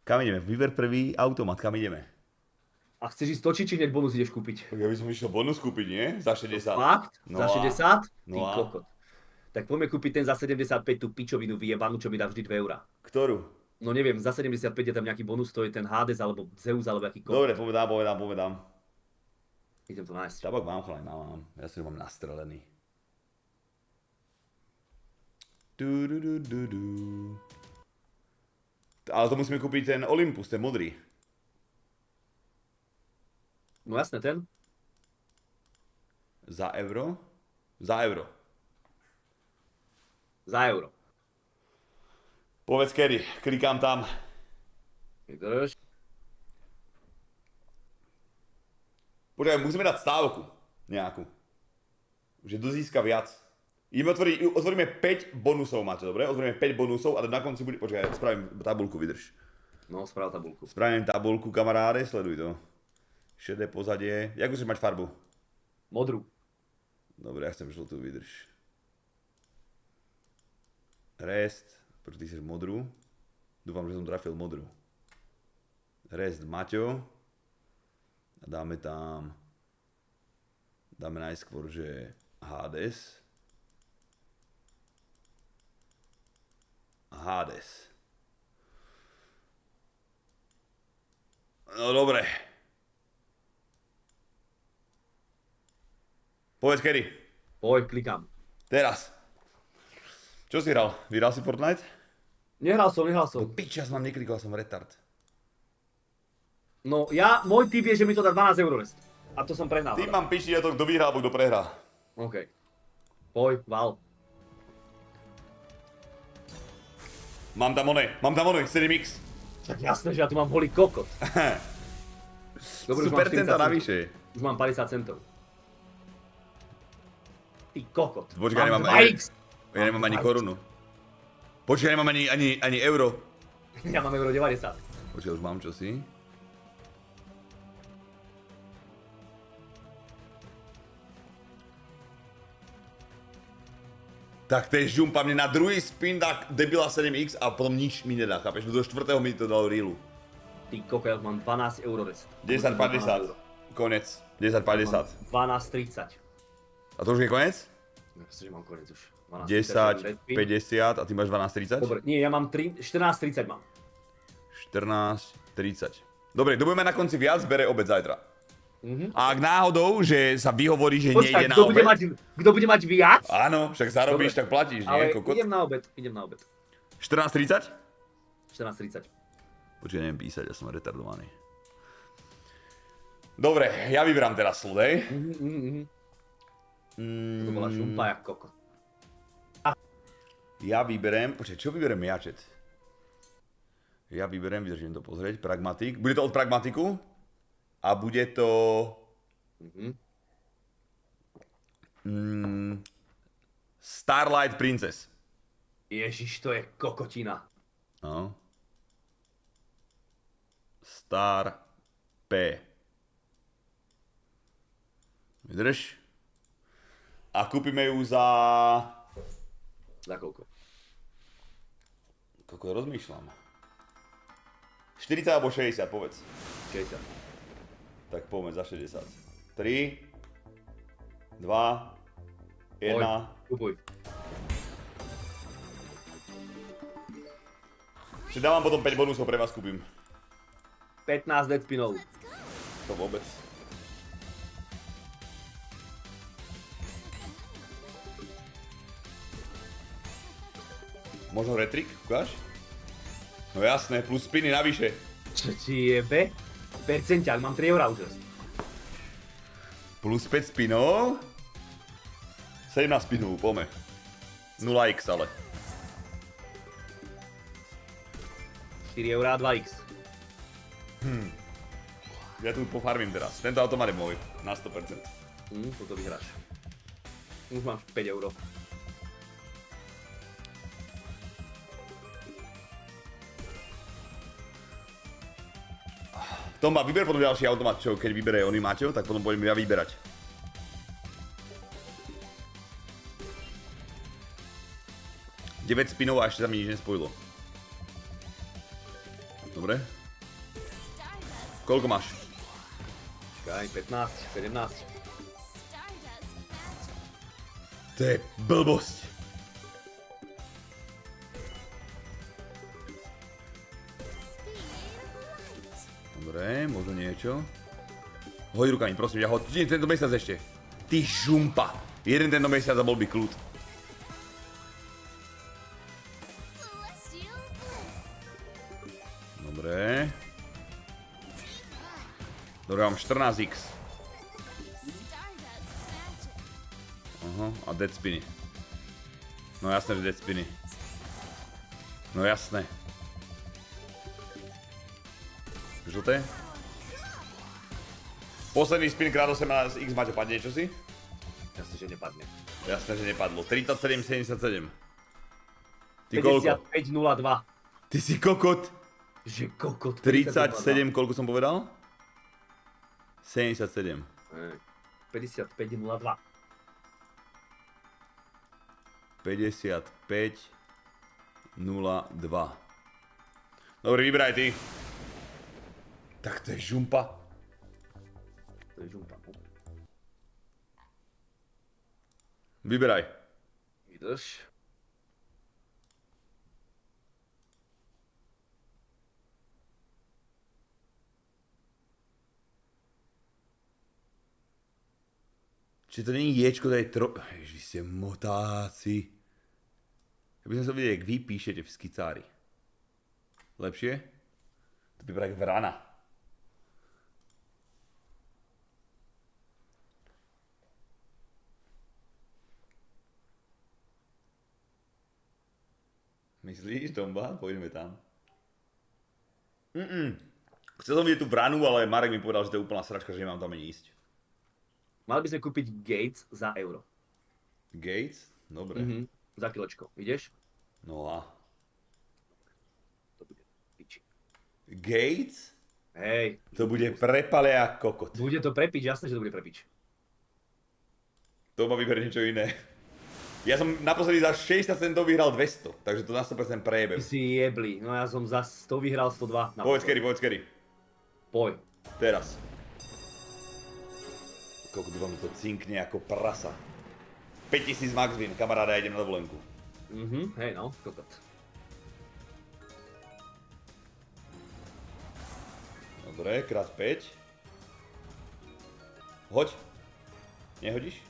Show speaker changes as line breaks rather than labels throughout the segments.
Kam ideme? Vyber prvý automat, kam ideme?
A chceš ísť točiť, či hneď bonus ideš kúpiť?
Ja by som išiel bonus kúpiť, nie? Za 60.
Fakt?
No
Za
a-
60? Ty
no a-
kokot. Tak poďme kúpiť ten za 75, tú pičovinu vyjebanú, čo mi dá vždy 2 eurá.
Ktorú?
No neviem, za 75 je tam nejaký bonus, to je ten Hades alebo Zeus alebo aký kokot.
Dobre, povedám.
Idem to nájsť.
Tabak mám, chlaň, mám. Ja si ho mám nastrelený. Du. Ale to musíme kúpiť ten Olympus, ten modrý.
No jasné, ten.
Za euro? Za euro.
Za euro.
Povedz kedy, klikám tam.
Vydrž.
Počkaj, musíme dať stávku. Nejakú. Že dozíska viac. Otvoríme 5 bonusov, máte, dobre? Otvoríme 5 bonusov a na konci bude... Počkaj, spravím tabulku, vydrž.
No, sprav tabulku.
Spravím tabulku, kamaráde, sleduj to. Šedé pozadie. Jak chceš mať farbu?
Modrú.
Dobre, ja chcem žltú, vydrž. Rest. Počkaj, ty chceš modrú? Dúfam, že som trafil modrú. Rest Maťo. A dáme tam... Dáme najskôr, že Hades. Hades. No dobre. Povedz kedy.
Poď, klikám.
Teraz. Čo si hral? Vyhral si Fortnite?
Nehral som.
Pič, ja som neklikol, som retard.
No, môj tip je, že mi to dá 12 eur rest. A to som prehnal.
Tým mám piči, ja to kto vyhrá, alebo kto prehrá.
OK. Poď, val.
Mám tam oné, 7x.
Tak jasné, že ja tu mám holý kokot. Dobre, už mám 40
Super centa
centov.
navyše.
Už mám 50 centov. Ty kokot.
Počkaj,
mám
nemám
2x.
Ja nemám ani korunu. Počkaj, nemám ani euro.
Ja mám euro 90.
Počkaj, už mám čosi. Tak to je žumpa, mne na druhý spin dá debila 7x a potom nič mi nedá, chápeš? Do 4. mi to dal reelu.
Ty kokot, mám 12 euro rest.
10,50. Konec. 10,50.
12,30.
A to už je konec?
Ja myslím, že mám konec už.
10,50 a ty máš 12,30?
Dobre, nie, ja mám 14,30 mám.
14,30. Dobre, kto bude mať na konci viac, bere obed zajtra. A ak náhodou, že sa vyhovorí, že nejde
Počkaj,
na
kto
obed...
bude mať viac?
Áno, však zarobíš,
Dobre.
tak platíš, nie?
Ale
Kokot?
idem na obed.
14,30?
14,30.
Počkaj, neviem písať, ja som retardovaný. Dobre, ja vyberám teraz slud, hej?
To bola šumpa jak kokot.
Ja vyberem, počkaj, čo vyberem ja, chat? Ja vyberem, vydržím to pozrieť, pragmatik. Bude to od pragmatiku? A bude to... Starlight Princess.
Ježiš, to je kokotina.
No. Star P. Vydrž. A kúpime ju za...
Za koľko?
Koľko rozmýšľam. 40 alebo 60, povedz.
60.
Tak poďme za 60. 3, 2, 1.
Kupuj.
Si dávam potom 5 bonusov, pre vás kúpim.
15 dead spinov.
To vôbec. Možno retrik, ukáž? No jasné, plus spiny navyše.
Čo ti jebe? Percenťák, mám 3 eurá už.
Plus 5 spinov. 17 spinov, poďme. 0x ale.
4 eurá, 2x.
Ja tu pofarmím teraz. Tento automat je môj, na 100%.
Toto vyhráš. Už mám 5 euro.
Tomba, vyber potom ďalší automat, čo keď vybere oný Maťo, tak potom budem ja vyberať. Deväť spinov a ešte sa mi nič nespojilo. Dobre? Koľko máš?
Čakaj, 15, 17.
To je blbosť. Dobre, možno niečo. Hoď rukami, prosím, ja hoď tento mesiac ešte. Ty žumpa. Jeden tento mesiac a bol by kľud. Dobre. Dobre, mám 14x. Aha, a dead spiny. No jasné, že dead spiny. No jasné. Žlté. Posledný spin krát 18x, Maťo, padne čo si?
Jasne, že nepadne.
Jasné, že nepadlo. 37,77. Ty koľko?
55,02.
Ty si kokot.
Že kokot.
37, koľko som povedal? 77.
55,02.
55,02. Dobre, vybraj ty. Tak to je žumpa.
To je žumpa.
Vyberaj.
Vydrž.
Čiže to není ječko, to je Ježiš, vy ste motáci. Ja by som sa videl, jak vy píšete v skicári. Lepšie? To vyberá jak vrana. Myslíš, Tomba? Pôjdeme tam. Chcel som vidieť tú vranu, ale Marek mi povedal, že to je úplná sračka, že nemám tam ani ísť.
Mali by sme kúpiť Gates za euro.
Gates? Dobre.
Za kilečko. Ideš?
No a...
To bude piči.
Gates?
Hej.
To bude prepale a kokot.
Bude to prepič, jasné, že to bude prepič.
To ma vyber niečo iné. Ja som naposledy za 60 centov vyhral 200, takže to na 100% prejebem.
Ty si jebli, no ja som za 100 vyhral 102.
Povedz kedy.
Poj.
Teraz. Koľko vám to cinkne ako prasa. 5000 max win, kamaráda, ja idem na dovolenku.
Hej no, kokot.
Dobre, krát 5. Hoď. Nehodíš?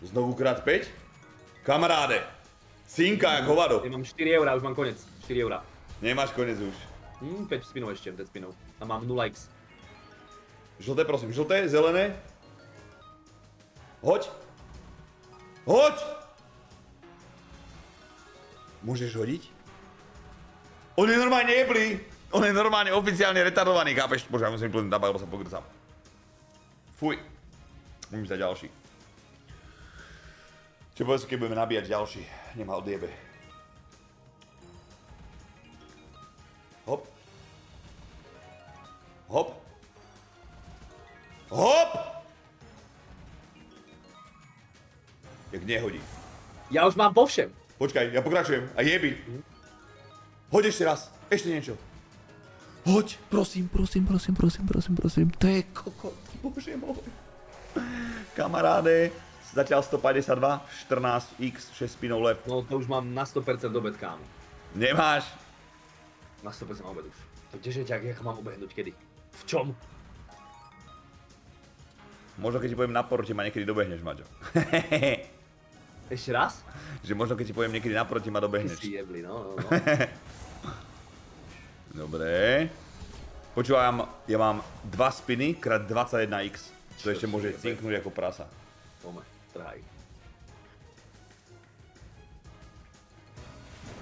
Znovu krát 5? Kamaráde, cinka jak hovado.
Ja mám 4 eurá, už mám konec. 4 eurá.
Nemáš konec už.
5 spinov ešte, 5 spinov. A mám 0x.
Žlté, prosím, žlté, zelené. Hoď. Hoď! Môžeš hodiť? On je normálne jeblý. On je normálne oficiálne retardovaný, chápeš? Bože, ja musím plniť tabak, lebo sa pogrcam. Fuj. Musím sa ďalší. Čo povedz, keď budeme nabíjať ďalší. Nemá odjebe. Hop. Hop. Hop! Jak nehodí.
Ja už mám po všem.
Počkaj, ja pokračujem. A jebi. Hoď ešte raz. Ešte niečo. Hoď. Prosím. To je kokot. Bože môj. Kamaráde. Zatiaľ 152, 14x, 6 spinov lep.
No to už mám na 100% obed, kámo.
Nemáš?
Na 100% obed už. To kdeže ťa, jak mám obehnúť, kedy? V čom?
Možno keď ti poviem na poroti ma niekedy dobehneš, Maťo.
Ešte raz?
Že možno keď ti poviem niekedy na poroti ma
Ty
dobehneš.
si jebli, no.
Dobre. Počúvaj, ja mám 2 spiny krát 21x. To ešte
si
môže
jebe?
cinknúť ako prasa.
Tome, trhaj.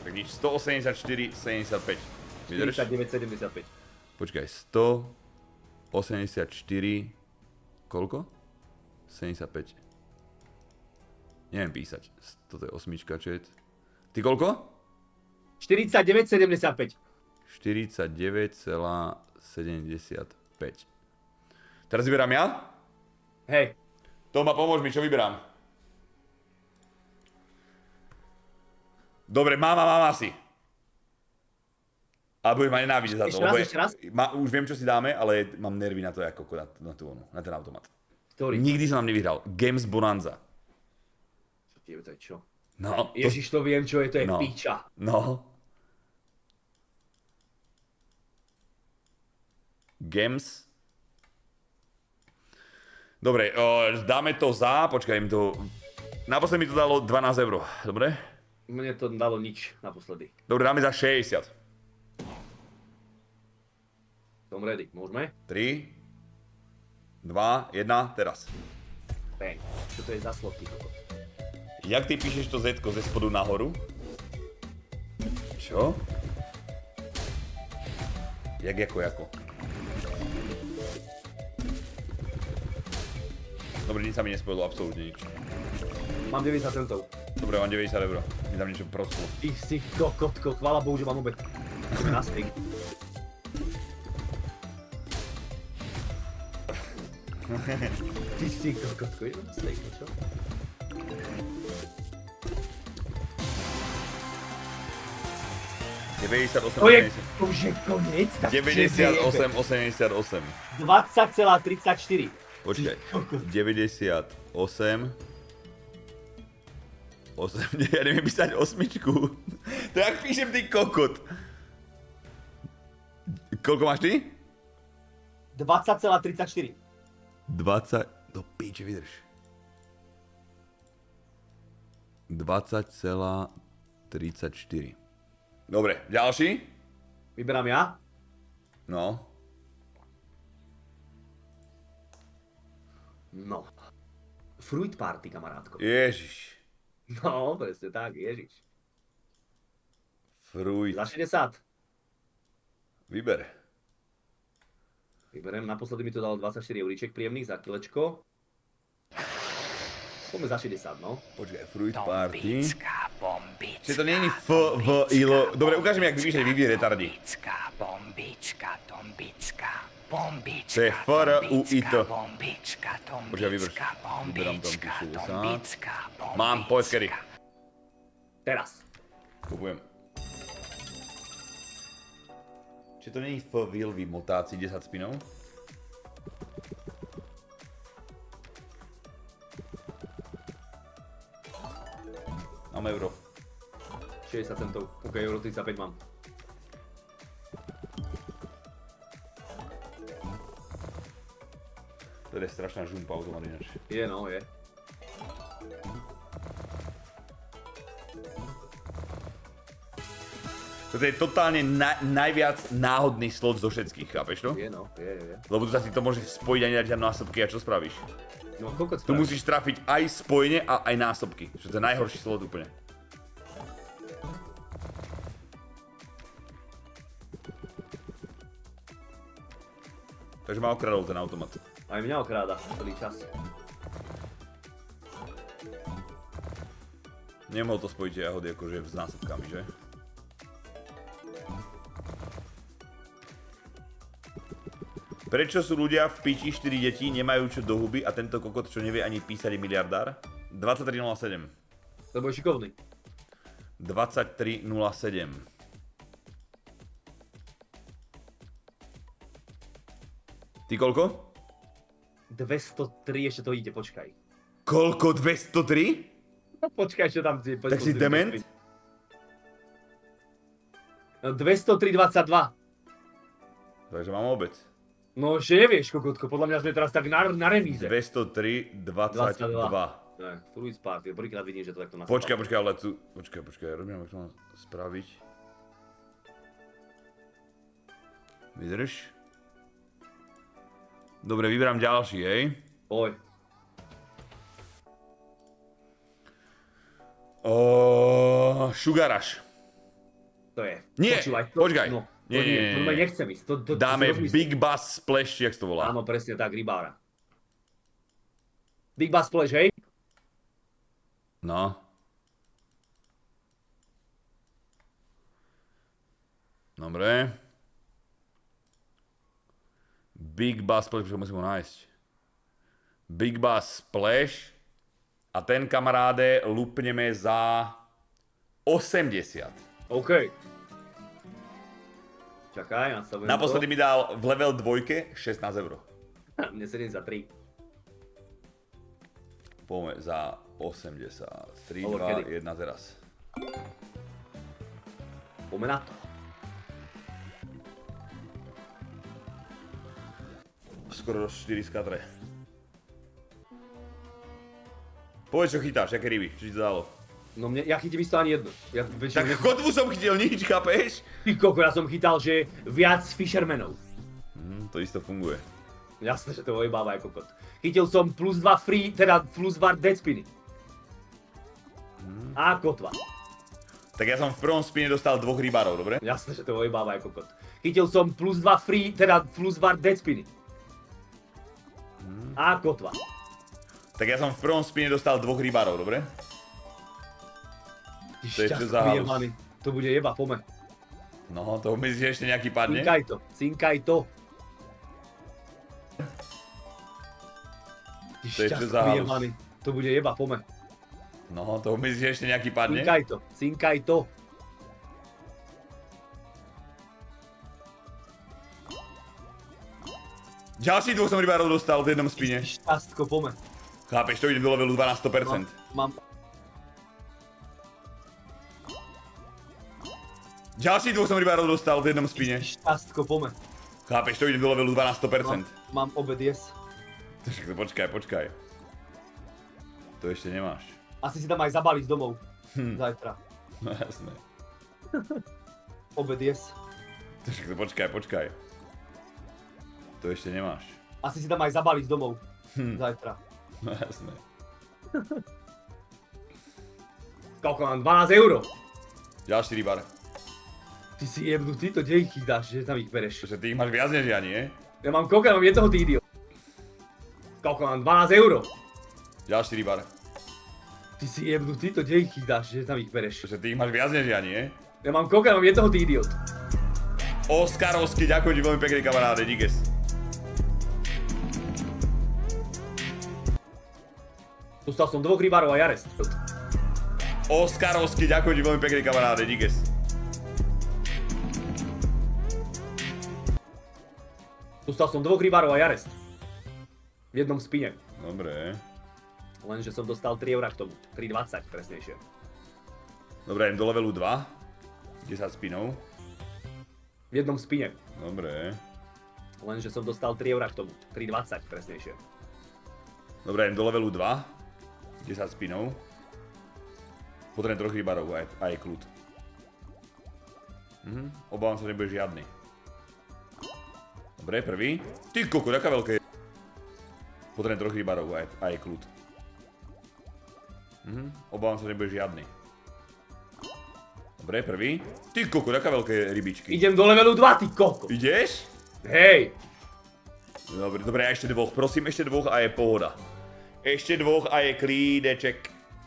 Tak nič, 184, 75. Vydrž?
49,75.
Počkaj, 184, koľko? 75. Neviem písať. Toto je osmička, čo je? Ty koľko?
49,75.
49,75. Teraz vyberám ja?
Hej.
Toma, pomôž mi, čo vyberám? Dobre, mám asi. Ale budeš ma nenávidieť za to.
Ešte raz?
Už viem, čo si dáme, ale mám nervy na to, ako na ten automat.
Ktorý?
Nikdy som nám nevyhral. Games Bonanza.
To je čo?
No.
Ježiš, to viem, čo je, to je
No.
piča.
No. Games. Dobre, dáme to za... Počkaj, mi to... Naposledy mi to dalo 12 €. Dobre?
Mne to dalo nič naposledy.
Dobre, dáme za 60.
Som ready, môžeme?
3, 2, 1, teraz.
Bang. Čo to je za slot, ty kokot?
Jak ty píšeš to Z-ko ze spodu nahoru? Čo? Jak jako? Dobre, nič sa mi nespojilo, absolútne nič.
Mám 90 centov.
Dobre, mám 90 €. Mi tam niečo prosto.
Ty si kokotko, chvála Bohu, že mám obed. Na steak. Ty si kokotko, idem na steak, no čo? To je, už je koniec, tak
98, 88.
20,34.
Počkaj. 98. 8, ja neviem písať osmičku. To jak píšem, ty kokot. Koľko máš ty?
20,34.
20, do píče, vydrž. 20,34. Dobre, ďalší?
Vyberám ja?
No.
No. Fruit party, kamarátko.
Ježiš.
No, presne tak, ježiš.
Fruit.
Za 60.
Vyber.
Vyberiem, naposledy mi to dalo 24 euríček príjemných za kilečko. Poďme za 60, no.
Počkaj, Fruit Party.
Bombička,
Čiže to nie je F, V, ILO. Dobre, ukáž mi, jak vypíšať Vivi retardi.
Bombička,
To je F, R, U, I, T.
bombička,
Počkaj, vyberám tam tu 60. Mám, povedz kedy.
Teraz.
Kupujem. Čiže to nie je F, Will, motáci 10 spinov? Mám euro.
60 centov. OK, euro 35 mám.
To je strašná žumpa automat ináč.
Je, no, je.
Toto je totálne najviac náhodný slot zo všetkých, chápeš to?
Je, no, je.
Lebo tu sa si to môže spojiť a nedať žiadne násobky a čo spravíš?
No, koľko
Tu musíš trafiť aj spojenie a aj násobky, čo to je najhorší slot úplne. Takže ma okradol ten automat.
Aj mňa okráda celý čas.
Nemohol to spojiť jahody akože s násobkami, že? Prečo sú ľudia v piči 4 deti, nemajú čo do huby a tento kokot, čo nevie ani písať, je miliardár? 2307.
Lebo je šikovný.
2307. Ty koľko?
203, ešte to ide, počkaj.
Koľko? 203?
No, počkaj, čo tam ti...
Tak si dement?
No, 203,22.
Takže mám obed.
No, že nevieš, kokotko, podľa mňa sme teraz tak na remíze.
203, 22.
Ne, Fruit Party, prvýkrát vidím, že to takto nastavá.
Počkaj, ale tu... Počkaj, robím, ako to mám spraviť. Vydrž. Dobre, vyberám ďalší, hej?
Oj.
Sugar Rush.
To je.
Nie,
Počúvaj,
počkaj.
No,
Nie.
to nechcem ísť.
Dáme
si rozmyslím.
Big Bass Splash, jak to volá.
Áno, presne tak, rybára. Big Bass Splash, hej?
No. Dobre. Big Bass Splash, počkaj, musím ho nájsť. Big Bass Splash. A ten, kamaráde, lupneme za 80.
OK. Čakaj, nastavujem
Naposledy mi dal v level 2 16 eur.
Mne 73.
Poďme za 80. 3,
Hovor,
2,
kedy?
1 teraz.
Poďme na to.
Skoro 4 skatre. Povedz, čo chytáš, aké ryby, čo ti to dalo?
No ja chytím isto ani jedno. Ja väčšinou
Tak kotvu som chytil nič, chápeš?
Ty koko, ja som chytal, že viac fishermanov.
To isto funguje.
Jasné, že to ojebáva ako kokot. Chytil som plus 2 free, teda plus 2 dead spiny. A kotva.
Tak ja som v prvom spine dostal 2 rybárov, dobre?
Jasné, že to ojebáva ako kokot. Chytil som plus 2 free, teda plus 2 dead spiny. A kotva.
Tak ja som v prvom spine dostal 2 rybárov, dobre?
Ty
To je čo
šťastný
za halus?
jebaný. To bude jeba, pome.
No, to myslíš, že ešte nejaký padne?
Cinkaj to. Ty
To je čo za
šťastný
halus?
jebaný. To bude jeba, pome.
No, to myslíš, že ešte nejaký padne?
Cinkaj to.
Ďalší 2 som rybárov dostal v jednom spine.
Šťastko, pome.
Chápeš, to idem do levelu 2 na 100%.
Mám...
Ďalší 2 som rybárov dostal v jednom spine.
Šťastko, pome.
Chápeš, to idem do levelu 2 na 100%.
Mám obed jesť.
Počkaj. To ešte nemáš.
Asi si tam aj zabaliť domov. Zajtra.
No jasné.
Obed jesť.
Počkaj. To ešte nemáš.
Asi si tam aj zabaliť domov. Zajtra.
No jasné.
Koľko mám? 12 euro.
Ďalší rybár.
Ty si jebnutý, to kde ich chytáš, že tam ich bereš?
Že ty ich máš viac než ja, nie?
Ja mám koľko, ja mám jednoho ty idiot. Koľko mám? 12 euro.
Ďalší rybár.
Ty si jebnutý, to kde ich chytáš, že tam ich bereš?
Že ty ich máš viac než ja, nie?
Ja mám koľko, ja mám jednoho ty idiot.
Oskarovský, ďakujem ti veľmi pekne, kamaráde, díkes.
Dostal som 2 rybárov a jarest.
Oskarovský, ďakujem ti veľmi pekne, kamaráde, díkes.
Dostal som 2 rybárov a jarest. V jednom spine.
Dobre.
Lenže som dostal 3 eurá k tomu. 3,20 presnejšie.
Dobre, idem do levelu 2. 10 spinov.
V jednom spine.
Dobre.
Lenže som dostal 3 eurá k tomu. 3,20 presnejšie.
Dobre, idem do levelu 2. 10 spinov. Potrebujem 3 rybárov a je kľud. Obávam sa, že nebude žiadny. Dobre, prvý. Ty koko, taká veľká je. Potrebujem 3 rybárov a je kľud. Obávam sa, že nebude žiadny. Dobre, prvý. Ty koko, taká veľká je rybičky.
Idem do levelu 2, ty koko.
Ideš?
Hej.
Dobre, a ešte 2. Prosím, ešte 2 a je pohoda. Ešte 2 a je klídeček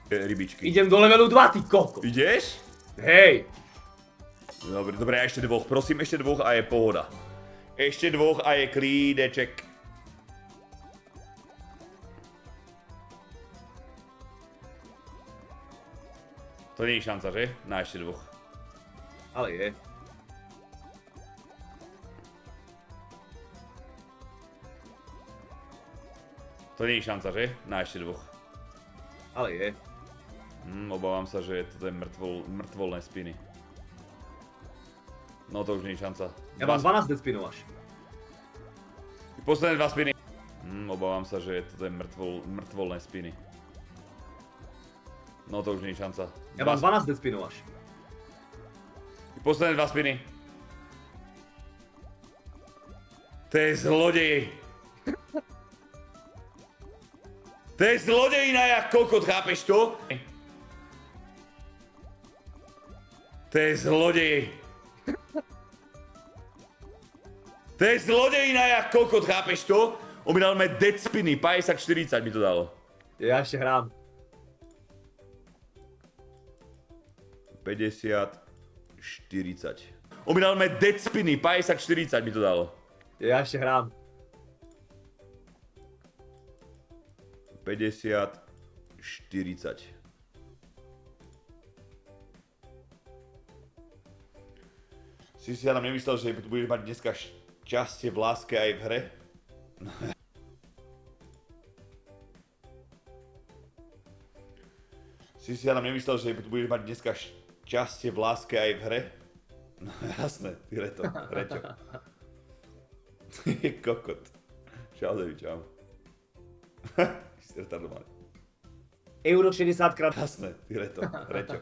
rybičky.
Idem do levelu 2, ty koko.
Ideš?
Hej.
Dobre, a ešte 2. Prosím, ešte 2 a je pohoda. Ešte 2 a je klídeček. To nie je šanca, že? Na ešte 2.
Ale je.
To nie je šanca, že? Na ešte 2.
Ale je.
Obávam sa, že toto je mŕtvolné spiny. No to už nie je šanca.
Ja mám 12 dead spinov až.
Posledné 2 spiny. Obávam sa, že toto je mŕtvolné spiny. No to už nie je šanca.
Ja mám 12 dead spinov až.
Posledné 2 spiny. To je zlodej. To je zlodejina jak kokot, chápeš to? To je zlodej. To je zlodejina jak kokot, chápeš to? On mi dal dead spiny, 50-40 mi to dalo.
Ja ešte hrám.
50-40. On mi dal dead spiny, 50-40 mi to dalo.
Ja ešte hrám.
50-40. Si ja nám nemyslel, že tu budeš mať dneska šťastie v láske aj v hre? Si ja nám nemyslel, že tu budeš mať dneska šťastie v láske aj v hre? No jasné, ty reto, prečo? Ty kokot. Čau, Devi, čau. Si retardovaný.
Euro 60 krát.
Jasné, ty reto, prečo?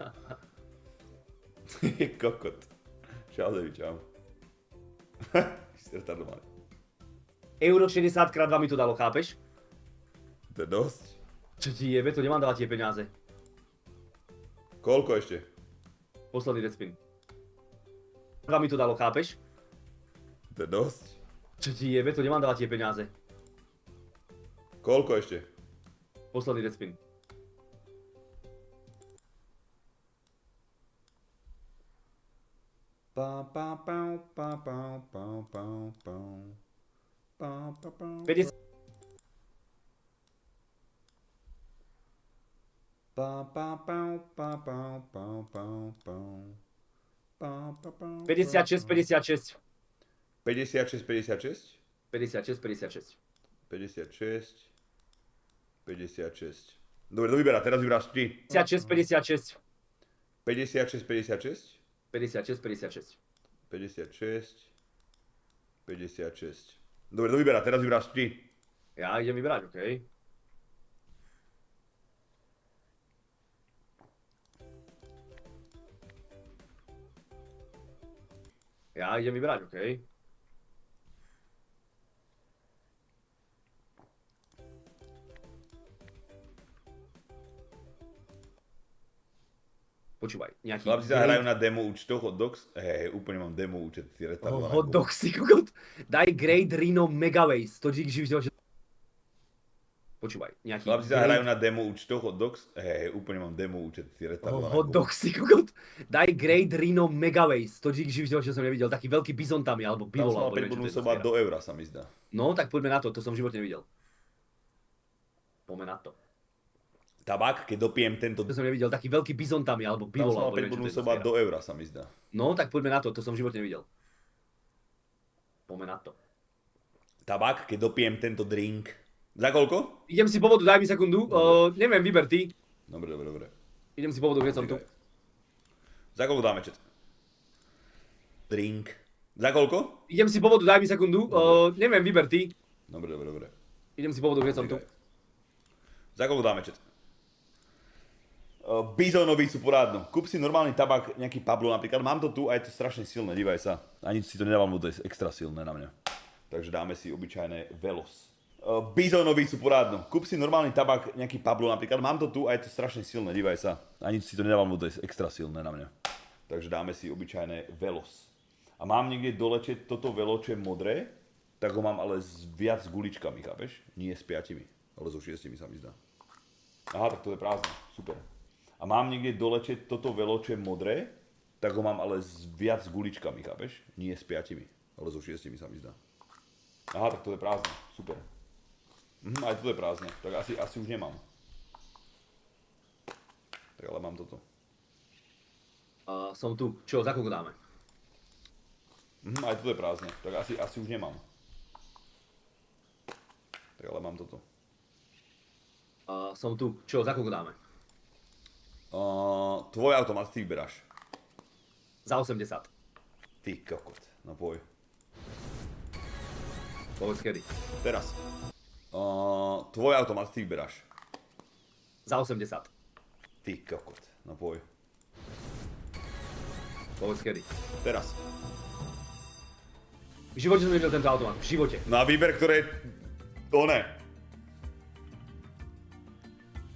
Ty kokot. Čau, Devi, čau. Si retardovaný.
Euro 60 krát 2 mi to dalo, chápeš?
To je dosť.
Čo ti jebe, to nemám dávať tie peniaze.
Koľko ešte?
Posledný deadspin. 2 mi to dalo, chápeš?
To je dosť.
Čo ti jebe, to nemám dávať tie peniaze.
Koľko ešte?
Posledný deadspin.
Pa pa pa pa pa pa pa pa pa pa pa
50.
pa pa pa pa pa pa pa pa pa pa pa
56, 56.
56, 56?
56, 56.
56, 56. Dobre, to vyberá, teraz vyberáš ty.
56, 56.
56, 56?
56, 56.
56, 56. Dobre, to vyberá, teraz vyberáš ty.
Ja idem vybrať, okej. Ja idem vybrať, okej. Počúvaj, nejaký...
Chlapci sa hrajú na demo účtoch od Docs. Hej, úplne mám demo účet, ty retardovaná.
Hot dogs, ty kokot. Daj Great Rhino Megaways. To dík živiteľ, že... Počúvaj, nejaký...
Chlapci sa hrajú na demo účtoch od Docs. Hej, úplne mám demo účet, ty retardovaná.
Hot dogs, ty kokot. Daj Great Rhino Megaways. To dík živiteľ, že som nevidel. Taký veľký bizon tam je, alebo
Tam
bivol,
som mal
alebo
5
neviem, čo to je
bonusov
za
do eura, sa mi zdá.
No, tak poďme na to som v živote nevidel. Poďme na to.
Tabak, keď dopijem tento...
To som nevidel, taký veľký bizon tam je, alebo
Tam
bivol,
som mal
alebo
5
neviem, čo to je
bonusov
za zviera.
do eura, sa mi zdá.
No, tak poďme na to som v živote nevidel. Poďme na to.
Tabak, keď dopijem tento drink. Za koľko?
Idem si po vodu, daj mi sekundu. Neviem, vyber ty.
Dobre, dobre, dobre.
Idem si po vodu, keď som tu.
Za koľko dáme čet? Drink. Za koľko?
Idem si po vodu, daj mi sekundu. Neviem, vyber ty.
Dobre, dobre, dobre.
Idem si po vodu, keď som tu.
Za koľko dáme čet? Bizonovi sú porádno. Kúp si normálny tabak, nejaký Pablo napríklad. Mám to tu a je to strašne silné, dívaj sa. Ani si to nedávam, lebo to je extra silné na mňa. Takže dáme si obyčajné Velos. Bizonovi sú porádno. Kúp si normálny tabak, nejaký Pablo napríklad. Mám to tu a je to strašne silné, dívaj sa. Ani si to nedávam, lebo to je extra silné na mňa. Takže dáme si obyčajné Velos. A mám niekde dole toto Velo, čo je modré, tak ho mám ale viac s guličkami, chápeš? Nie s 5, ale so 6 sa mi zdá. Aha, tak to je prázdne, super. A mám niekde dole toto Velo, čo je modré, tak ho mám ale viac s guličkami, chápeš? Nie s 5, ale so 6 sa mi zdá. Aha, tak to je prázdne, super. Aj toto je prázdne, tak asi už nemám. Tak ale mám toto.
Som tu. Čo, za koľko dáme?
Aj toto je prázdne, tak asi už nemám. Tak ale mám toto.
Som tu. Čo, za koľko dáme?
Tvoj automat, ty vyberáš.
Za 80.
Ty kokot, no poj.
Povedz kedy.
Teraz. Tvoj automat, ty vyberáš.
Za 80.
Ty kokot, no poj.
Povedz kedy.
Teraz.
V živote som nevidel tento automat. V živote.
No a výber, ktoré... To ne.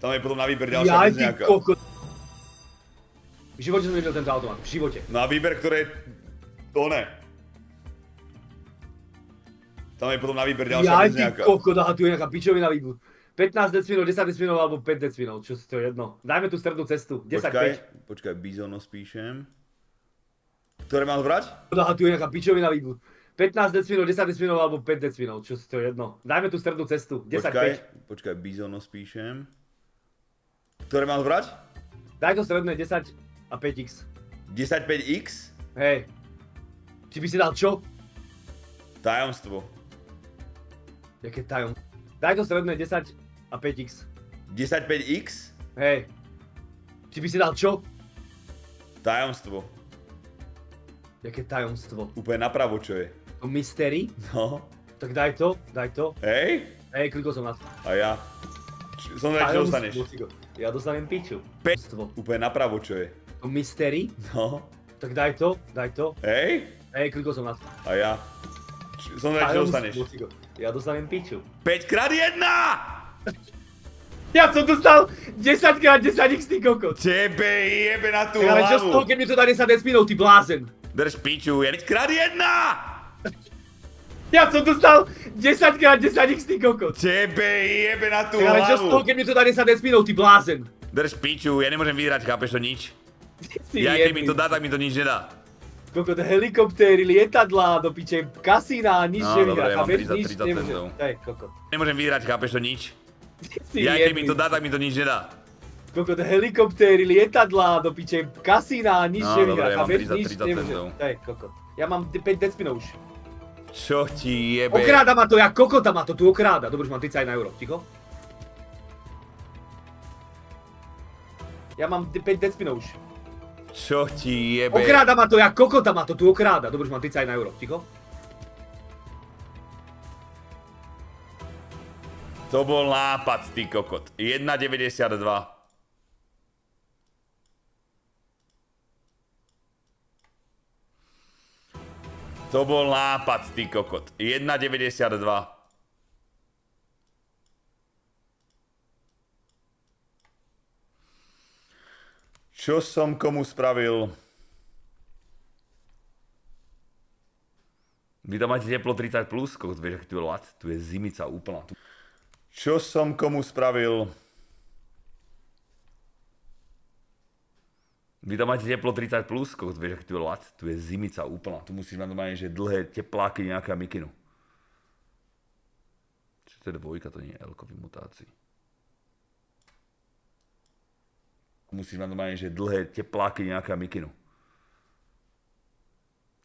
Tam je potom na výber ďalšia
Jaj,
vec
ty
nejaká.
kokot. V živote som nevidel tento automat. V živote.
No a výber, ktoré... To ne. Tam je potom na výber ďalšia
Jaj,
vec
ty
nejaká.
kokot, aha, tu je nejaká pičovina výbuch. 15 decminov, 10 decminov alebo 5 decminov, čo si to jedno. Dajme tú strednú cestu. 10, 5.
Počkaj, Bizono spíšem. Ktoré mám brať?
Aha, tu je nejaká pičovina výbuch. 15 decminov, 10 decminov alebo 5 decminov, čo si to jedno. Dajme tú strednú cestu. 10, 5.
Počkaj, Bizono spíšem. Ktoré mám brať?
Daj to stredné 10 a 5x.
10 5x?
Hej. Ty by si dal čo?
Tajomstvo.
Jaké tajom? Daj to stredné 10 a 5x.
10-5x?
Hej. Ty by si dal čo?
Tajomstvo.
Jaké tajomstvo?
Úplne napravo, čo je.
To mystery?
No.
Tak daj to, daj to.
Hej?
Hej, klikol som na to.
A ja? Som zvedavý, čo dostaneš.
Ja dostanem piču.
Tajomstvo. Úplne napravo, čo je.
To mystery?
No.
Tak daj to, daj to.
Hej?
Hej, klikol som na to.
A ja? Som zvedavý, čo dostaneš.
Ja dostanem piču.
5x1!
Ja som dostal 10x10x, ty kokot.
Tebe jebe na tú
Ale čo z toho,
hlavu.
keď mi to dá 10 decminov, ty blázen?
Drž piču, je 5x1!
Ja som dostal 10x10x, ty kokot.
Tebe jebe na tú
Ale čo z toho,
hlavu.
keď mi to dá 10 decminov, ty blázen?
Drž piču, ja nemôžem vyhrať, chápeš to nič?
Ty
Ja keď
jebný.
mi to dá, tak mi to nič nedá.
Kokot, helikoptéry, lietadlá, do piče, kasína, nič
No,
nevyhrá,
dobre, ja mám
chápeš,
30
nič nemôžem.
centov.
Hej, kokot.
Nemôžem vyhrať, chápeš to nič?
Ty
Ja keď mi
jebný.
to dá, tak mi to nič nedá.
Kokot, helikoptéry, lietadlá, do piče, kasína, nič
No,
nevyhrá,
dobre, ja mám
chápeš,
30
nič nemôžem.
centov.
Hej, kokot. Ja mám 5 decminov už.
Čo ti jebe?
Okráda ma to, ja kokota ma to tu okráda. Dobre, už mám 31 euro, ticho. Ja mám 5 decminov už.
Čo ti jebe?
Okráda ma to, ja kokota ma to tu okráda. Dobre, už mám 31 euro, ticho.
To bol nápad, ty kokot. 1,92. To bol nápad, ty kokot. 1,92. Čo som komu spravil? Vy tam máte teplo 30+, kokot, vieš, aký tu je lat? Tu je zimica úplná. Čo som komu spravil? Vy tam máte teplo 30+, kokot, vieš, aký tu je lat? Tu je zimica úplná. Tu musíš mať normálne, že dlhé tepláky nejaká mikinu. Čo to je dvojka, to nie je L-ko v mutácii. Musíš mať normálne, že dlhé tepláky nejaká mikinu.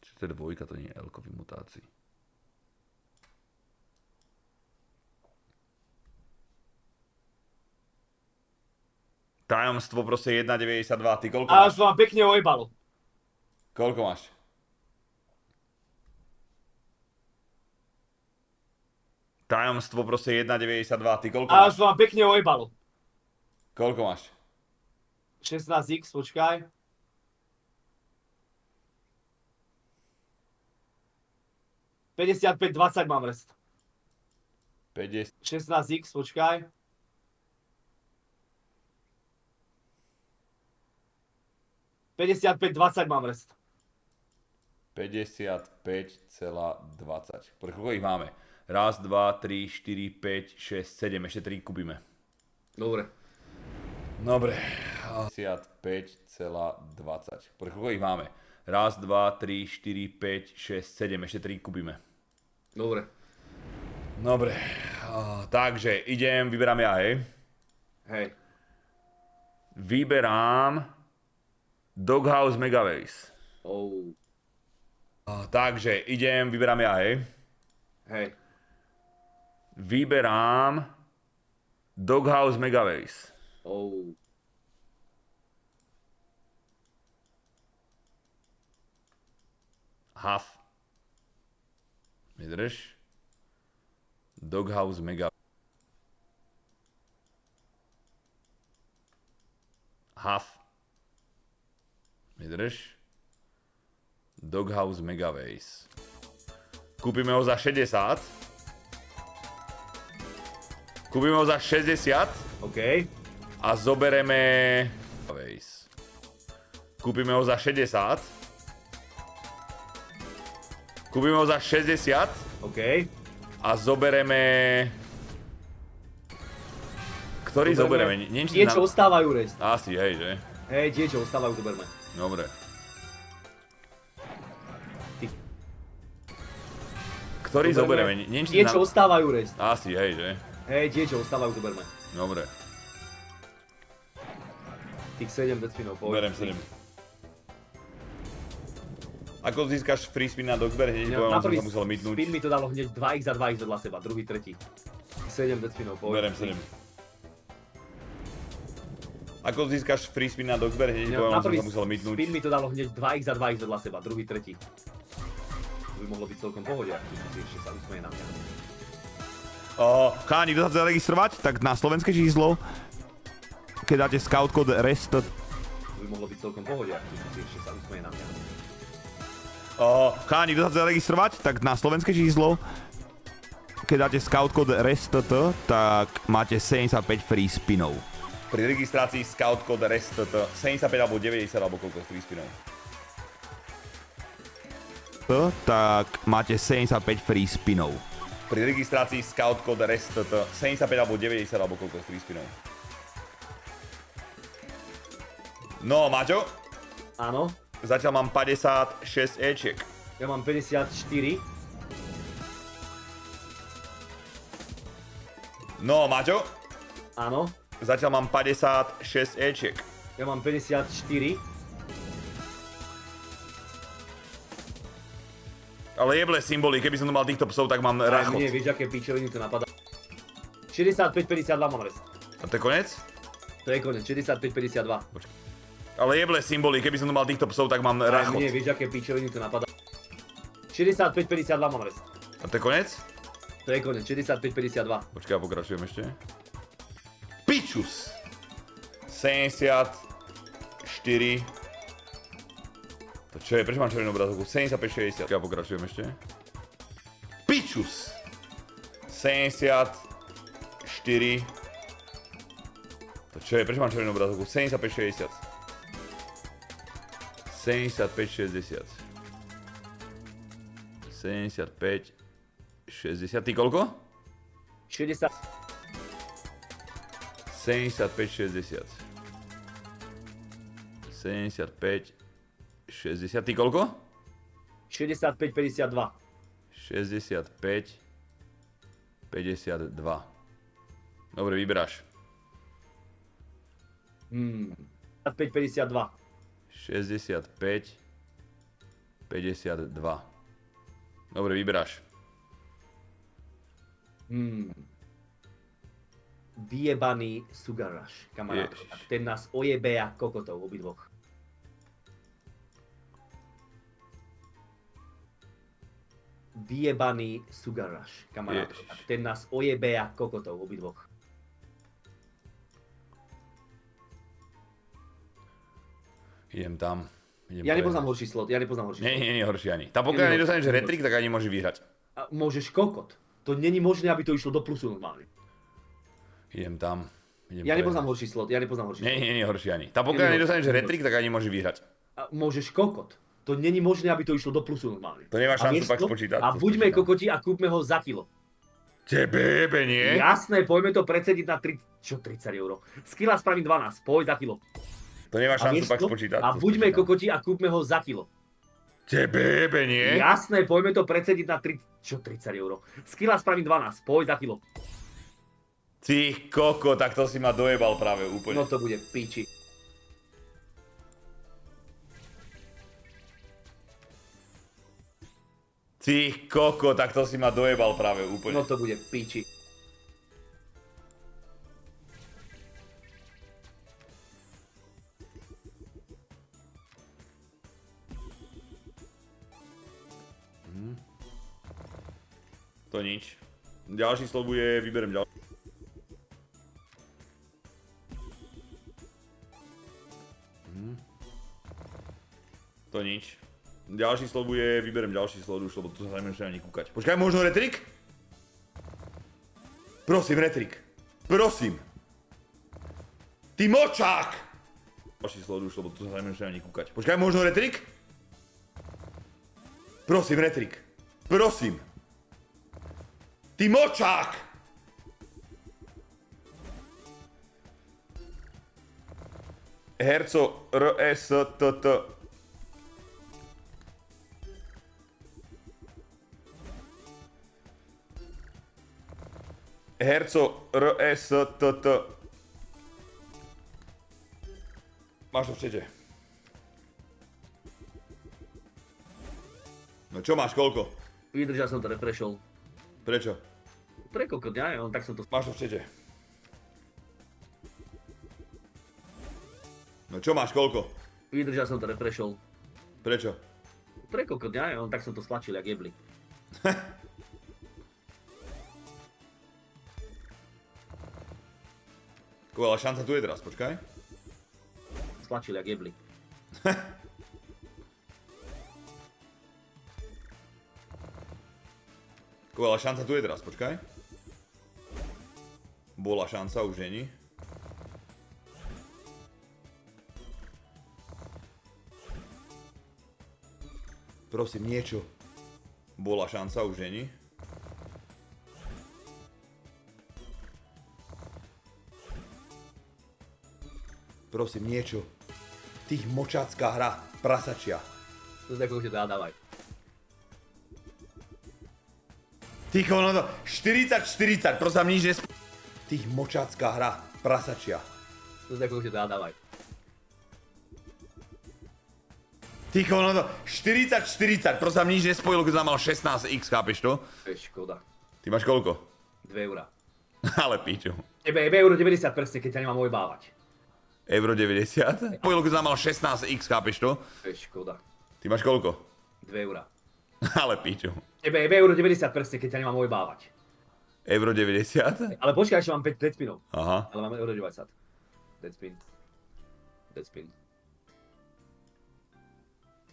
Čo to je dvojka, to nie je L-ko v mutácii. Tajomstvo proste 1,92. Ty koľko
A
máš?
už vám pekne ojebalo.
Koľko máš? Tajomstvo proste 1,92. Ty koľko
A
máš?
už vám pekne ojebalo.
Koľko máš?
16x, počkaj. $55,20 mám rest.
50.
16x, počkaj. $55,20 mám rest.
55,20. Koľko ich máme? Raz, 2, 3, 4, 5, 6, 7. Ešte 3 kúpime.
Dobre.
Dobre. 55,20. Koľko ich máme? Raz, 2, 3, 4, 5, 6, 7. Ešte 3 kúpime.
Dobre.
Dobre. Takže idem, vyberám ja, hej.
Hej.
Vyberám Doghouse Megaways.
Oh.
Takže idem, vyberám ja, hej.
Hej.
Vyberám Doghouse Megaways.
Oh.
Huff. Vydrž. Doghouse Mega. Huff. Vydrž. Doghouse Megaways. Kúpime ho za 60. Kúpime ho za 60
OK.
a zobereme... Megaways. Kúpime ho za 60. Kúpime ho za 60
OK.
a zobereme... Ktorý zobereme? Neviem, či
Tie, čo
nám-
ostávajú rest.
Asi, hej, že?
Hej, tie, čo ostávajú, zoberme.
Dobre.
Ty.
Ktorý zobereme? Neviem, či
Tie, čo
nám-
ostávajú rest.
Asi, hej, že?
Hej, tie, čo ostávajú, zoberme.
Dobre.
Tých 7 decminov, poď.
Berem 7. Ako získaš free spin na Dogber, hneď poviem,
Na
som
prvý
sa musel mytnúť.
spin mi to dalo hneď 2x a 2x vedľa seba, druhý, tretí. 7 dead spinov, poď.
Berem 7. Ako získaš free spin na Dogber, hneď poviem,
Na
som
prvý
sa musel mytnúť.
spin mi to dalo hneď 2x a 2x vedľa seba, druhý, tretí. To by mohlo byť celkom pohode, ak tu si ešte sa usmeje na mňa.
Cháni, kto sa chce zaregistrovať, tak na slovenské číslo, keď dáte scout kód REST.
To by mohlo byť celkom pohode, ak tu si ešte sa usmeje na mňa.
Cháni, kto sa chce zaregistrovať, tak na slovenské číslo, keď dáte scout kód REST, tak máte 75 free spinov. Pri registrácii scout kód REST 75 alebo 90 alebo koľko free spinov. Tak máte 75 free spinov. Pri registrácii scout kód REST 75 alebo 90 alebo koľko free spinov. No, Maťo,
Áno,
zatiaľ mám 56 Ečiek.
ja mám 54.
No, Maťo,
Áno,
zatiaľ mám 56 Ečiek.
ja mám 54.
Ale jeble symboly, keby som tu mal týchto psov, tak mám
Aj
rachot.
mne, vieš, aké pičoviny to napadá. 65-52 mám rest.
A to je konec?
To je konec, 65-52.
Ale jeble symboly, keby som tu mal týchto psov, tak mám
Aj
rachot.
mne, vieš, aké pičoviny to napadá. 65-52 mám rest.
A to je konec?
To je konec, 65-52.
Počkaj, pokračujem ešte. Pičus! 74. To čo je? Prečo mám červenú obrazovku? 75-60. Ja pokračujem ešte. Pičus! 74. To čo je? Prečo mám červenú obrazovku? 75-60. 75-60. 75, 60. Ty koľko?
60.
75, 60. 75, 60. Ty koľko?
65-52.
65, 52. Dobre, vyberáš.
65-52.
65, 52. Dobre, vyberáš.
Vyjebaný Sugar Rush, kamarát.
Ježiš.
Ten nás ojebe jak kokotov, obidvoch. Vyjebaný Sugar Rush, kamarát.
Ježiš.
Ten nás ojebe jak kokotov, obidvoch.
Idem tam. Idem
Ja
prehrať.
nepoznám horší slot, ja nepoznám horší slot.
Nie, horší ani. Tá pokiaľ
Nie,
nedostaneš
nie,
retrik, tak ani môžeš vyhrať.
A môžeš kokot. To není možné, aby to išlo do plusu normálne.
Idem tam. Idem
Ja
prehrať.
nepoznám horší slot, ja nepoznám horší slot.
Nie, horší ani. Tá pokiaľ
Nie,
nedostaneš
nie,
retrik, tak ani môžeš vyhrať.
A môžeš kokot. To není možné, aby to išlo do plusu normálne.
To nemá
A
šancu
vieš
pak
čo?
spočítať.
A
to
buďme
spočítam.
kokoti a kúpme ho za kilo.
Tebe, nie?
Jasné, poďme to predsediť na 30 eur. Z kila spravím 12, poď za kilo.
To nemá
A
šancu
vieš
pak
čo?
spočítať.
A
to
buďme
spočítam.
kokoti a kúpme ho za kilo.
Tebe, nie?
Jasné, poďme to predsediť na 30 eur. Z kila spravím 12, poď za kilo.
Ty koko, tak to si ma dojebal práve úplne.
No to bude piči.
Ty koko, tak to si ma dojebal práve úplne.
No to bude piči.
To nič. Ďalší slov bude, vyberiem ďalší. To nič. Ďalší slov bude, vyberiem ďalší slov už, lebo tu sa nemôžem ani kúkať. Počkaj, možno retrik? Prosím, retrik. Prosím. Ty močák! Ďalší slov už, lebo tu sa nemôžem ani kúkať. Počkaj, možno retrik? Prosím, retrik. Prosím. Ty močák! Herco R-E-S-T-T. Herco R-E-S-T-T. Máš to v čete. No čo máš, koľko?
Vydržal som to, refreshol.
Prečo?
Prekoľko dňa, tak som to...
Máš to v čete. No čo máš, koľko?
Vydržal som to, refreshol.
Prečo?
Prekoľko dňa, tak som to stlačil, jak jebli.
Ale šanca tu je teraz, počkaj.
Stlačil, jak jebli.
Ale šanca tu je teraz, počkaj. Bola šanca, už není. Prosím, niečo. Bola šanca, už není. Prosím, niečo. Tých močácká hra, prasačia.
To je už teda dávaj.
Tycho, no to 40-40, prosím, nič nesp... Tých močácká hra, prasačia.
To je už teda dávaj.
Tycho, no to 40-40, prosím, nič nespojilo, keď som mal 16x, chápeš to?
To je škoda.
Ty máš koľko?
2 eurá.
Ale píču.
Tebe je euro 90 presne, keď ťa nemám ojbávať.
Euro 90? Spojilo, keď som mal 16x, chápeš to?
To je škoda.
Ty máš koľko?
2 eurá.
Ale píču.
Tebe je euro 90 presne, keď ťa nemám ojbávať.
Euro 90?
Ale počkaj, ešte mám 5 deadspinov.
Aha.
Ale máme euro 90. Deadspin. Deadspin.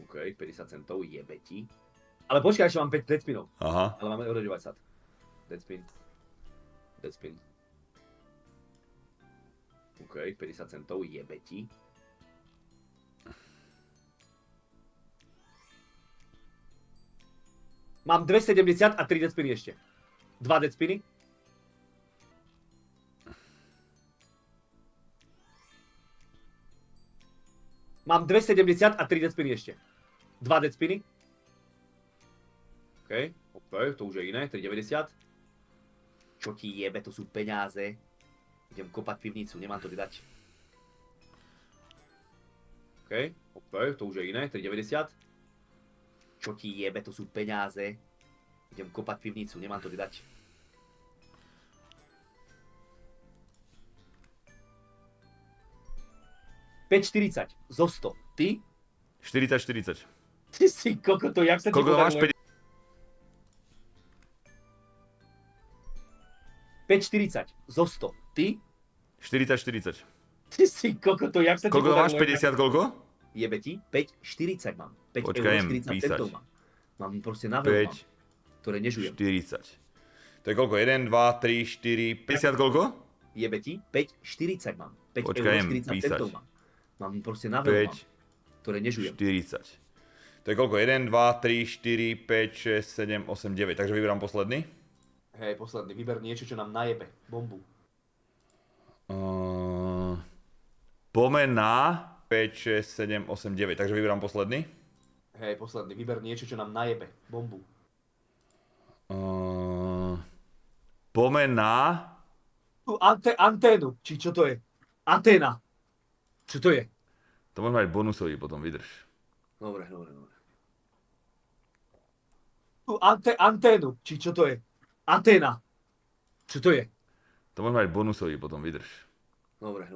OK, 50 centov, jebe ti. Ale počkaj, ešte mám 5 deadspinov.
Aha.
Ale máme euro 90. Deadspin. Deadspin. OK, 50 centov, jebe ti. Mám 270 a 3 deadspiny ešte. 2 deadspiny. Mám 270 a 3 deadspiny ešte. 2 deadspiny. OK, to už je iné, 390. Čo ti jebe, to sú peniaze. Idem kopať pivnicu, nemám to kde dať. OK, to už je iné, 390. Čo ti jebe, to sú peniaze. Idem kopať pivnicu, nemám to kde dať. $5,40 zo 100. Ty?
40-40.
Ty si koľko to, jak sa ti
Koľko máš?
podarilo? 5,40 zo 100. Ty?
40-40.
Ty si koľko to, jak sa ti
Koľko máš?
podarilo?
50 koľko?
Jebe ti? 5,40 mám. 5
Počkaj,
eur
idem
40
písať.
centov mám. Mám proste na veľa,
5,
ktoré nežujem.
40. To je koľko? 1, 2, 3, 4, 50 koľko?
Jebe ti? 5,40 mám. 5
Počkaj,
eur
idem
40
písať.
centov mám. Mám proste na veľa,
5,
ktoré nežujem.
40. To je koľko? 1, 2, 3, 4, 5, 6, 7, 8, 9. Takže vyberám posledný.
Hej, posledný, vyber niečo, čo nám najebe. Bombu.
Poďme na 5, 6, 7, 8, 9. Takže vyberám posledný.
Hej, posledný, vyber niečo, čo nám najebe. Bombu.
Poďme na...
Tu anténu, či čo to je? Anténa. Čo to je?
To môžeme mať bonusový potom, vydrž.
Dobre. Tu anténu, či čo to je? Anténa. Čo to je?
To môžeme mať bonusový potom, vydrž.
Dobre.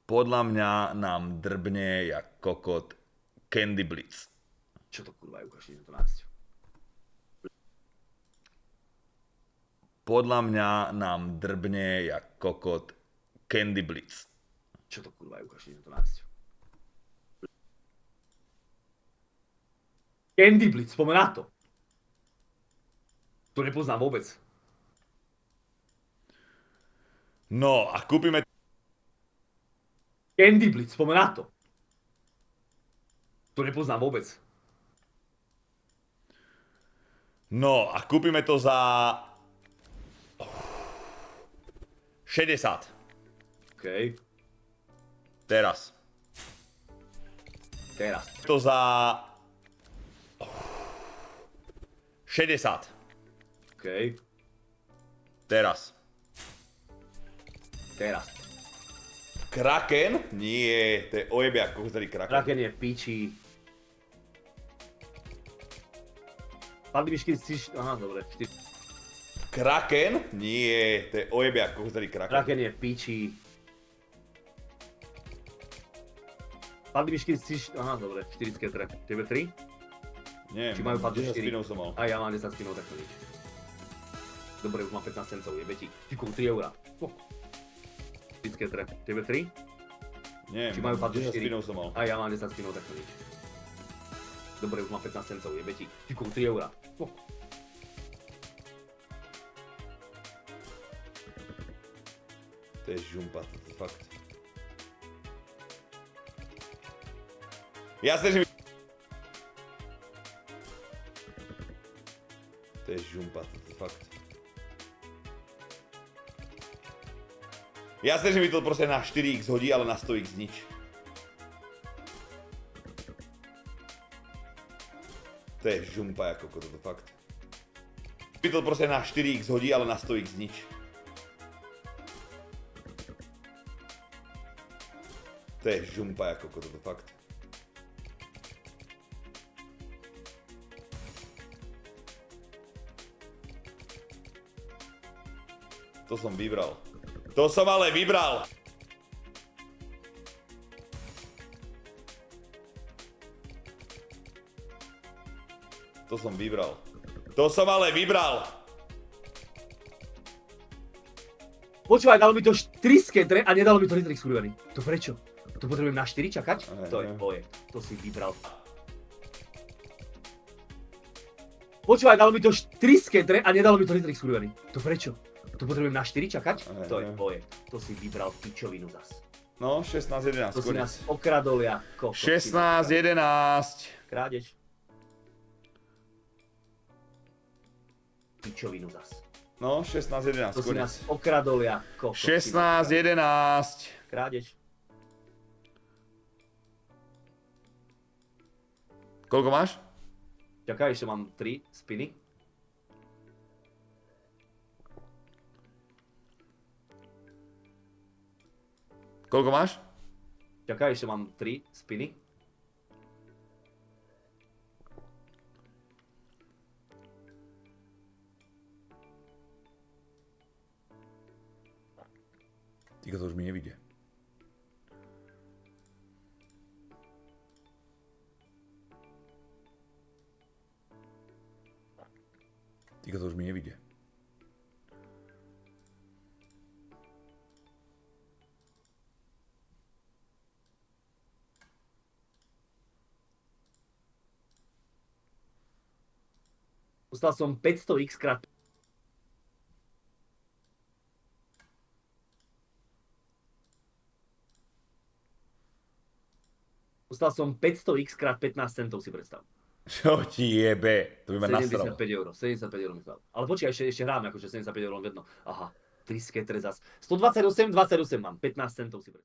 Podľa mňa nám drbne jak kokot Candy Blitz.
Čo to kurva je, ukáž, to nájsť.
Podľa mňa nám drbne jak kokot Candy Blitz.
Čo to kurva je, ukáž, to nájsť. Candy Blitz, spomen na to. To nepoznám vôbec.
No a kúpime...
Candy Blitz, spomen na to. To nepoznám vôbec.
No a kúpime to za... 60.
OK,
Teraz. To za... 60.
OK,
Teraz. Kraken? Nie, to je ojebiak, koho tady Kraken.
Kraken je v piči. Padli mi 4, aha, dobre, 4.
Kraken? Nie, to je ojebiak, koho tady Kraken.
Kraken je v piči. Padli mi 4, aha, dobre, 4 sketre. Tebe 3?
Nie,
Či majú padnúť
10
4?
spinov som mal.
A ja mám 10 spinov, tak to nič. Dobre, už mám 15 centov, jebe ti. Ty 3 eurá. 4 sketre. Tebe 3?
Nie,
Či majú padnúť
10
4?
spinov som mal.
A ja mám 10 spinov, tak to nič. Dobre, už mám 15 centov, jebe ti. Ty 3 eurá.
To je žumpa, to je fakt. Jasne, že mi... To je žumpa, to je fakt. Jasne, že mi to proste na 4x hodí, ale na 100x nič. To je žumpa, ako toto fakt. Mi to proste na 4x hodí, ale na 100x nič. To je žumpa, ako toto fakt. To som vybral. To som ale vybral! To som vybral. To som ale vybral!
Počúvaj, dalo mi to 4 sketre a nedalo mi to Litrix kurvený. To prečo? To potrebujem na 4 čakať? To je boje. To si vybral. Počúvaj, dalo mi to 4 sketre a nedalo mi to Litrix kurvený. To prečo? To potrebujem na 4 čakať? To je boje. To si vybral pičovinu zas.
No, 16-11.
To si nás okradol ja.
16-11.
Krádež. Pičovinu zas.
No, 16-11.
To si nás okradol ja.
16-11.
Krádež.
Koľko máš?
Čakaj, ešte mám 3 spiny.
Koľko máš?
Čakaj, ešte mám 3 spiny.
Týka to už mi nevidie. Týka to už mi nevidie.
Dostal som 500x krát. Dostal som 500x krát 15 centov, si predstav.
Čo ti jebe? To by ma nasral.
75 eur mi stalo. Ale počkaj, ešte hráme, akože 75 eur len jedno. Aha, 3 sketre zas. 128, 28 mám, 15 centov si predstav.